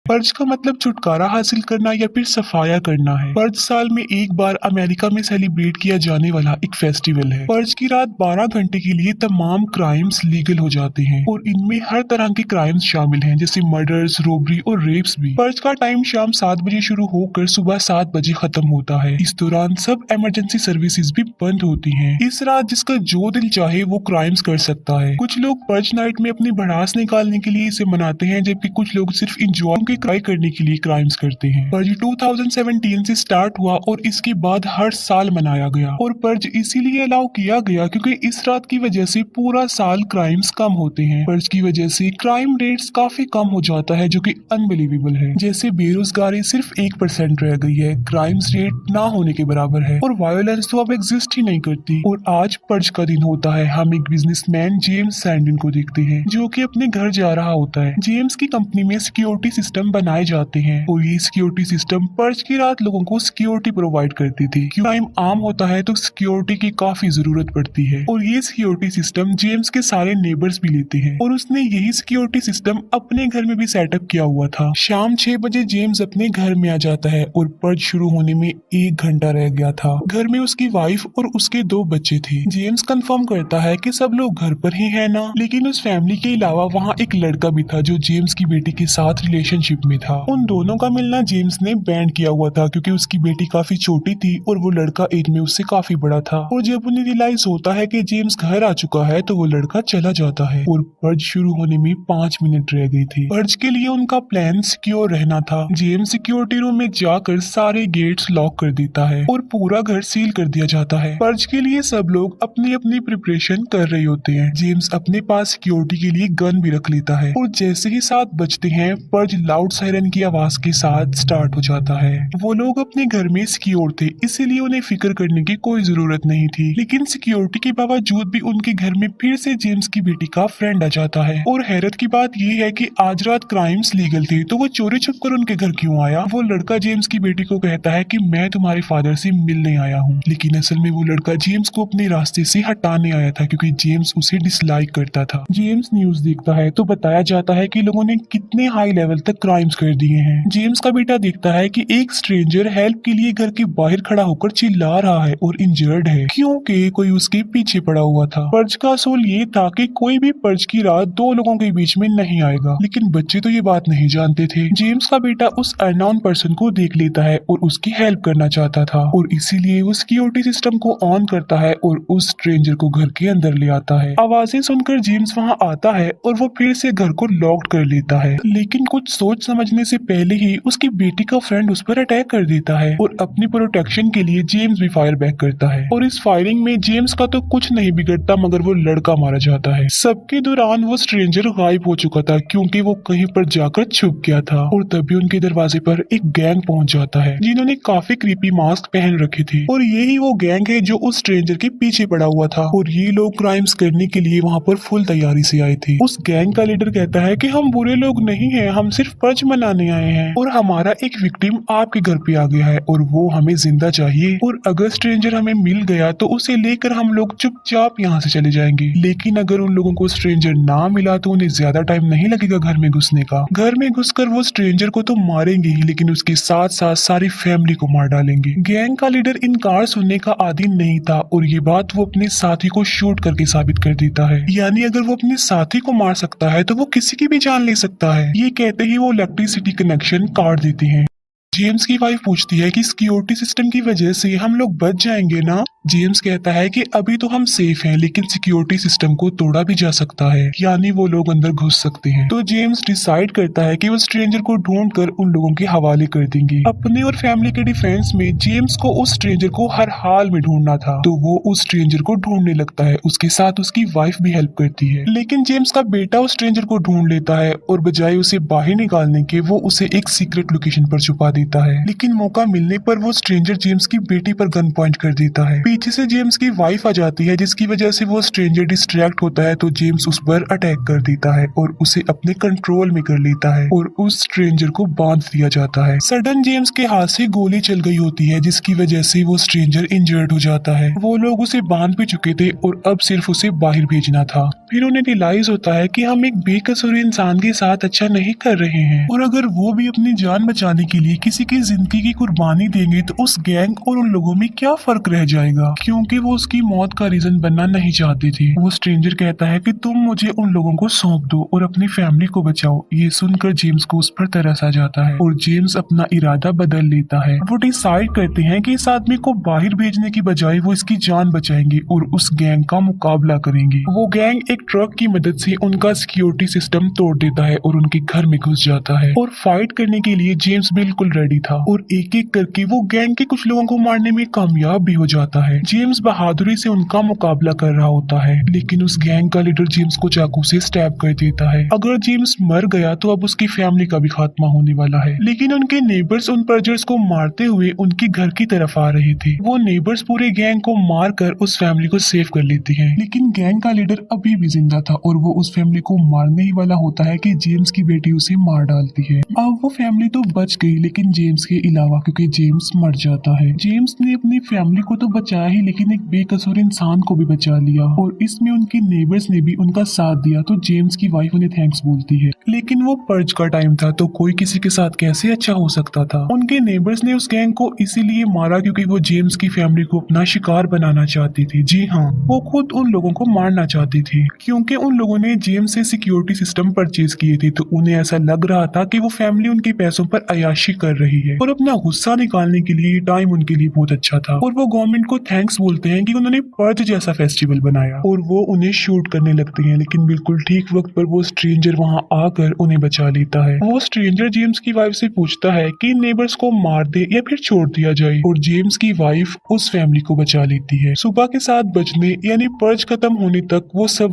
Purge का मतलब छुटकारा हासिल करना या फिर सफाया करना है। पर्ज साल में एक बार अमेरिका में सेलिब्रेट किया जाने वाला एक फेस्टिवल है। पर्ज की रात 12 घंटे के लिए तमाम क्राइम्स लीगल हो जाते हैं और इनमें हर तरह के क्राइम्स शामिल हैं, जैसे मर्डर्स, रोबरी और रेप्स भी। पर्ज का टाइम शाम 7 बजे शुरू होकर सुबह 7 बजे खत्म होता है। इस दौरान सब इमरजेंसी सर्विसेज भी बंद होती हैं। इस रात जिसका जो दिल चाहे वो क्राइम्स कर सकता है। कुछ लोग पर्ज नाइट में अपनी भड़ास निकालने के लिए इसे मनाते हैं, जबकि कुछ लोग सिर्फ इंजॉय के क्राई करने के लिए क्राइम्स करते हैं। पर्ज 2017 से स्टार्ट हुआ और इसके बाद हर साल मनाया गया। और पर्ज इसीलिए अलाउ किया गया क्योंकि इस रात की वजह से पूरा साल क्राइम्स कम होते हैं। पर्ज की वजह से क्राइम रेट्स काफी कम हो जाता है, जो कि अनबिलीवेबल है। जैसे बेरोजगारी सिर्फ 1% रह गई है, क्राइम्स रेट ना होने के बराबर है और वायलेंस तो अब एग्जिस्ट ही नहीं करती। और आज पर्ज का दिन होता है। हम एक बिजनेसमैन जेम्स सैंडन को देखते हैं, जो कि अपने घर जा रहा होता है। जेम्स की कंपनी में सिक्योरिटी सिस्टम बनाए जाते हैं और ये सिक्योरिटी सिस्टम पर्ज की रात लोगों को सिक्योरिटी प्रोवाइड करती थी। क्राइम आम होता है तो सिक्योरिटी की काफी जरूरत पड़ती है और ये सिक्योरिटी सिस्टम जेम्स के सारे नेबर्स भी लेते हैं और उसने यही सिक्योरिटी सिस्टम अपने घर में भी सेटअप किया हुआ था। शाम 6 बजे जेम्स अपने घर में आ जाता है और पर्ज शुरू होने में 1 घंटा रह गया था। घर में उसकी वाइफ और उसके 2 बच्चे थे। जेम्स कंफर्म करता है कि सब लोग घर पर ही है ना, लेकिन उस फैमिली के अलावा वहाँ एक लड़का भी था जो जेम्स की बेटी के साथ रिलेशनशिप में था। उन दोनों का मिलना जेम्स ने बैंड किया हुआ था क्योंकि उसकी बेटी काफी छोटी थी और वो लड़का एज में उससे काफी बड़ा था। और जब उन्हें रियलाइज होता है कि जेम्स घर आ चुका है तो वो लड़का चला जाता है और पर्ज शुरू होने में 5 मिनट रह गई थी। पर्ज के लिए उनका प्लान सिक्योर रहना था। जेम्स सिक्योरिटी रूम में जाकर सारे गेट्स लॉक कर देता है और पूरा घर सील कर दिया जाता है। पर्ज के लिए सब लोग अपनी अपनी प्रिपरेशन कर रहे होते हैं। जेम्स अपने पास सिक्योरिटी के लिए गन भी रख लेता है और जैसे ही 7 बजते हैं पर्ज लाउड सायरन की आवाज के साथ स्टार्ट हो जाता है। वो लोग अपने घर में सिक्योर थे, इसीलिए उन्हें फिक्र करने की कोई जरूरत नहीं थी। लेकिन सिक्योरिटी के बावजूद भी उनके घर में फिर से जेम्स की बेटी का फ्रेंड आ जाता है। और हैरत की बात ये है कि आज रात क्राइम्स लीगल थे तो वो चोरी छुप कर उनके घर क्यों आया। वो लड़का जेम्स की बेटी को कहता है कि मैं तुम्हारे फादर से मिलने आया हूँ, लेकिन असल में वो लड़का जेम्स को अपने रास्ते से हटाने आया था क्योंकि जेम्स उसे डिसलाइक करता था। जेम्स न्यूज देखता है तो बताया जाता है कि लोगों ने कितने हाई लेवल तक क्राइम्स कर दिए हैं। जेम्स का बेटा देखता है कि एक स्ट्रेंजर हेल्प के लिए घर के बाहर खड़ा होकर चिल्ला रहा है और इंजर्ड है क्योंकि कोई उसके पीछे पड़ा हुआ था। पर्ज का असूल ये था कि कोई भी पर्ज की रात 2 लोगों के बीच में नहीं आएगा, लेकिन बच्चे तो ये बात नहीं जानते थे। जेम्स का बेटा उस अननोन पर्सन को देख लेता है और उसकी हेल्प करना चाहता था और इसीलिए वो सिक्योरिटी सिस्टम को ऑन करता है और उस स्ट्रेंजर को घर के अंदर ले आता है। आवाजें सुनकर जेम्स वहां आता है और वो फिर से घर को लॉक्ड कर लेता है, लेकिन कुछ सोच समझने से पहले ही उसकी बेटी का फ्रेंड उस पर अटैक कर देता है और अपनी प्रोटेक्शन के लिए जेम्स भी फायर बैक करता है। और इस फायरिंग में जेम्स का तो कुछ नहीं बिगड़ता मगर वो लड़का मारा जाता है। सबके दौरान वो स्ट्रेंजर गायब हो चुका था क्योंकि वो कहीं पर जाकर छुप गया था और तभी उनके दरवाजे पर एक गैंग पहुंच जाता है जिन्होंने काफी क्रीपी मास्क पहन रखे थे और यही वो गैंग है जो उस स्ट्रेंजर के पीछे पड़ा हुआ था और ये लोग क्राइम्स करने के लिए वहाँ पर फुल तैयारी से आए थे। उस गैंग का लीडर कहता है कि हम बुरे लोग नहीं हैं, हम सिर्फ पर्ज मनाने आए हैं और हमारा एक विक्टिम आपके घर पे आ गया है और वो हमें जिंदा चाहिए और अगर स्ट्रेंजर हमें मिल गया तो उसे लेकर हम लोग चुपचाप यहाँ से चले जाएंगे। लेकिन अगर उन लोगों को स्ट्रेंजर ना मिला तो उन्हें ज्यादा टाइम नहीं लगेगा घर में घुसने का। घर में घुसकर वो स्ट्रेंजर को तो मारेंगे ही, लेकिन उसके साथ साथ सारी फैमिली को मार डालेंगे। गैंग का लीडर इनकार सुनने का आदी नहीं था और ये बात वो अपने साथी को शूट करके साबित कर देता है। यानी अगर वो अपने साथी को मार सकता है तो वो किसी की भी जान ले सकता है। ये कहते ही वो इलेक्ट्रिसिटी कनेक्शन काट देते हैं। जेम्स की वाइफ पूछती है कि सिक्योरिटी सिस्टम की वजह से हम लोग बच जाएंगे ना। जेम्स कहता है कि अभी तो हम सेफ हैं, लेकिन सिक्योरिटी सिस्टम को तोड़ा भी जा सकता है, यानी वो लोग अंदर घुस सकते हैं। तो जेम्स डिसाइड करता है कि वो स्ट्रेंजर को ढूंढकर उन लोगों के हवाले कर देंगे। अपने और फैमिली के डिफेंस में जेम्स को उस स्ट्रेंजर को हर हाल में ढूंढना था, तो वो उस स्ट्रेंजर को ढूंढने लगता है। उसके साथ उसकी वाइफ भी हेल्प करती है, लेकिन जेम्स का बेटा उस स्ट्रेंजर को ढूंढ लेता है और बजाय उसे बाहर निकालने के वो उसे एक सीक्रेट लोकेशन पर छुपा देता है। लेकिन मौका मिलने पर वो स्ट्रेंजर जेम्स की बेटी पर गन पॉइंट कर देता है। पीछे से जेम्स की वाइफ आ जाती है, जिसकी वजह से वो स्ट्रेंजर डिस्ट्रैक्ट होता है तो जेम्स उस पर अटैक कर देता है और उसे अपने कंट्रोल में कर लेता है और उस स्ट्रेंजर को बांध दिया जाता है। सडन जेम्स के हाथ से गोली चल गई होती है, जिसकी वजह से वो स्ट्रेंजर इंजर्ड हो जाता है। वो लोग उसे बांध भी चुके थे और अब सिर्फ उसे बाहर भेजना था। फिर उन्हें रियलाइज होता है कि हम एक बेकसूर इंसान के साथ अच्छा नहीं कर रहे हैं और अगर वो भी अपनी जान बचाने के लिए किसी की जिंदगी की कुर्बानी देंगे तो उस गैंग और उन लोगों में क्या फर्क रह जाएगा, क्योंकि वो उसकी मौत का रीजन बनना नहीं चाहती थी। वो स्ट्रेंजर कहता है कि तुम मुझे उन लोगों को सौंप दो और अपनी फैमिली को बचाओ। ये सुनकर जेम्स को उस पर तरस आ जाता है और जेम्स अपना इरादा बदल लेता है। वो डिसाइड करते हैं कि इस आदमी को बाहर भेजने की बजाय वो इसकी जान बचाएंगे और उस गैंग का मुकाबला करेंगे। वो गैंग एक ट्रक की मदद से उनका सिक्योरिटी सिस्टम तोड़ देता है और उनके घर में घुस जाता है और फाइट करने के लिए जेम्स बिल्कुल रेडी था और एक एक करके वो गैंग के कुछ लोगों को मारने में कामयाब भी हो जाता है। जेम्स बहादुरी से उनका मुकाबला कर रहा होता है, लेकिन उस गैंग का लीडर जेम्स को चाकू से स्टैब कर देता है। अगर जेम्स मर गया तो अब उसकी फैमिली का भी खात्मा होने वाला है। लेकिन उनके नेबर्स उन पर्जर्स को मारते हुए उनके घर की तरफ आ रहे थे। वो नेबर्स पूरे गैंग को मार कर उस फैमिली को सेव कर लेती है, लेकिन गैंग का लीडर अभी भी जिंदा था और वो उस फैमिली को मारने ही वाला होता है कि जेम्स की बेटी उसे मार डालती है। अब वो फैमिली तो बच गई, लेकिन जेम्स के अलावा, क्योंकि जेम्स मर जाता है। जेम्स ने अपनी फैमिली को तो बचाया ही, लेकिन एक बेकसूर इंसान को भी बचा लिया और इसमें उनके नेबर्स ने भी उनका साथ दिया। तो जेम्स की वाइफ उन्हें थैंक्स बोलती है, लेकिन वो पर्ज का टाइम था तो कोई किसी के साथ कैसे अच्छा हो सकता था। उनके नेबर्स ने उस गैंग को इसीलिए मारा क्योंकि वो जेम्स की फैमिली को अपना शिकार बनाना चाहती थी। जी हाँ, वो खुद उन लोगों को मारना चाहती थी क्योंकि उन लोगों ने जेम्स से सिक्योरिटी सिस्टम परचेज किए थे, तो उन्हें ऐसा लग रहा था कि वो फैमिली उनके पैसों पर अयाशी कर रही है और अपना गुस्सा निकालने के लिए टाइम उनके लिए बहुत अच्छा था। और वो गवर्नमेंट को थैंक्स बोलते हैं कि उन्होंने पर्ज जैसा फेस्टिवल बनाया और वो उन्हें शूट करने लगते हैं, लेकिन बिल्कुल ठीक वक्त पर वो स्ट्रेंजर वहां आकर उन्हें बचा लेता है। वो स्ट्रेंजर जेम्स की वाइफ से पूछता है कि नेबर्स को मार दे या फिर छोड़ दिया जाए और जेम्स की वाइफ उस फैमिली को बचा लेती है। सुबह के 7 बजने यानी पर्ज खत्म होने तक वो सब